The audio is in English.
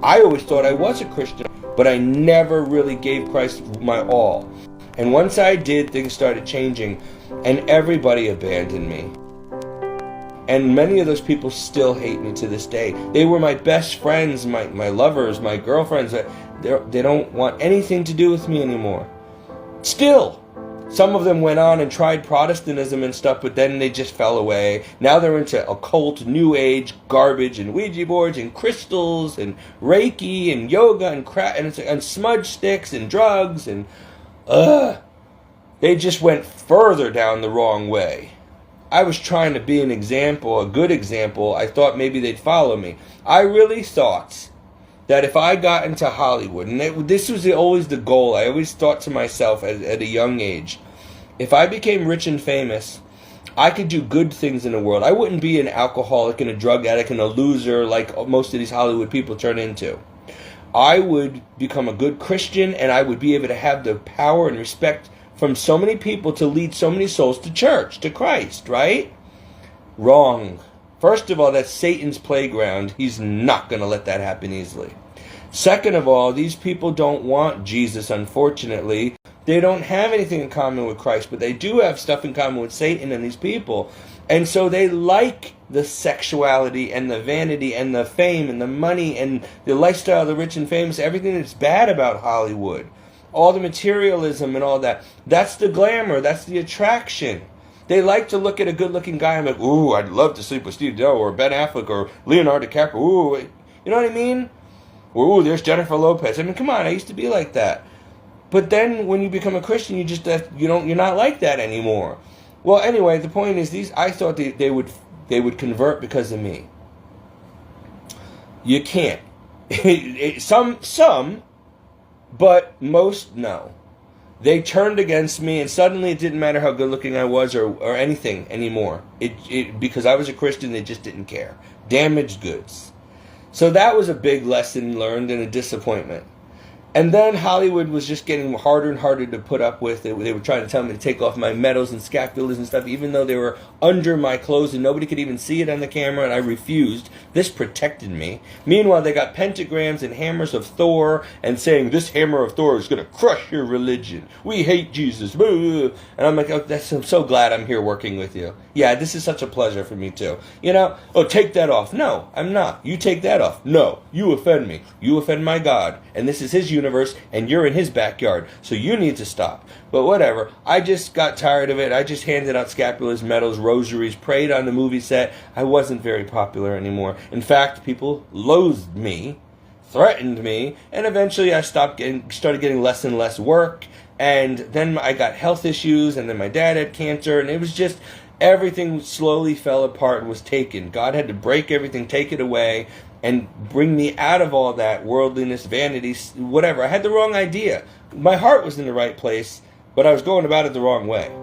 I always thought I was a Christian, but I never really gave Christ my all. And once I did, things started changing, and everybody abandoned me. And many of those people still hate me to this day. They were my best friends, my lovers, my girlfriends. They don't want anything to do with me anymore. Still, some of them went on and tried Protestantism and stuff, but then they just fell away. Now they're into occult, New Age, garbage, and Ouija boards, and crystals, and Reiki, and yoga, and crap, and smudge sticks, and drugs, and they just went further down the wrong way. I was trying to be an example, a good example. I thought maybe they'd follow me. I really thought that if I got into Hollywood, and this was always the goal, I always thought to myself at a young age, if I became rich and famous, I could do good things in the world. I wouldn't be an alcoholic and a drug addict and a loser like most of these Hollywood people turn into. I would become a good Christian, and I would be able to have the power and respect from so many people to lead so many souls to church, to Christ, right? Wrong. First of all, that's Satan's playground. He's not going to let that happen easily. Second of all, these people don't want Jesus, unfortunately. They don't have anything in common with Christ, but they do have stuff in common with Satan and these people. And so they like the sexuality and the vanity and the fame and the money and the lifestyle of the rich and famous, everything that's bad about Hollywood. All the materialism and all that. That's the glamour. That's the attraction. They like to look at a good-looking guy and be like, ooh, I'd love to sleep with Steve DiNello or Ben Affleck or Leonardo DiCaprio. Ooh, you know what I mean? Ooh, there's Jennifer Lopez. I mean, come on, I used to be like that. But then when you become a Christian, you're not like that anymore. Well, anyway, the point is, I thought they would convert because of me. You can't. Some, but most no. They turned against me, and suddenly it didn't matter how good looking I was or anything anymore. Because I was a Christian, they just didn't care. Damaged goods. So that was a big lesson learned and a disappointment. And then Hollywood was just getting harder and harder to put up with. They were trying to tell me to take off my medals and scapulas and stuff, even though they were under my clothes and nobody could even see it on the camera, and I refused. This protected me. Meanwhile, they got pentagrams and hammers of Thor and saying, this hammer of Thor is going to crush your religion. We hate Jesus. And I'm like, oh, I'm so glad I'm here working with you. Yeah, this is such a pleasure for me too. Oh, take that off. No, I'm not. You take that off. No, you offend me. You offend my God. And this is his universe, and you're in his backyard, so you need to stop. But whatever, I just got tired of it. I just handed out scapulas, medals, rosaries, prayed on the movie set. I wasn't very popular anymore. In fact, people loathed me, threatened me, and eventually I started getting less and less work, and then I got health issues, and then my dad had cancer, and it was just, everything slowly fell apart and was taken. God had to break everything, take it away, and bring me out of all that worldliness, vanity, whatever. I had the wrong idea. My heart was in the right place, but I was going about it the wrong way.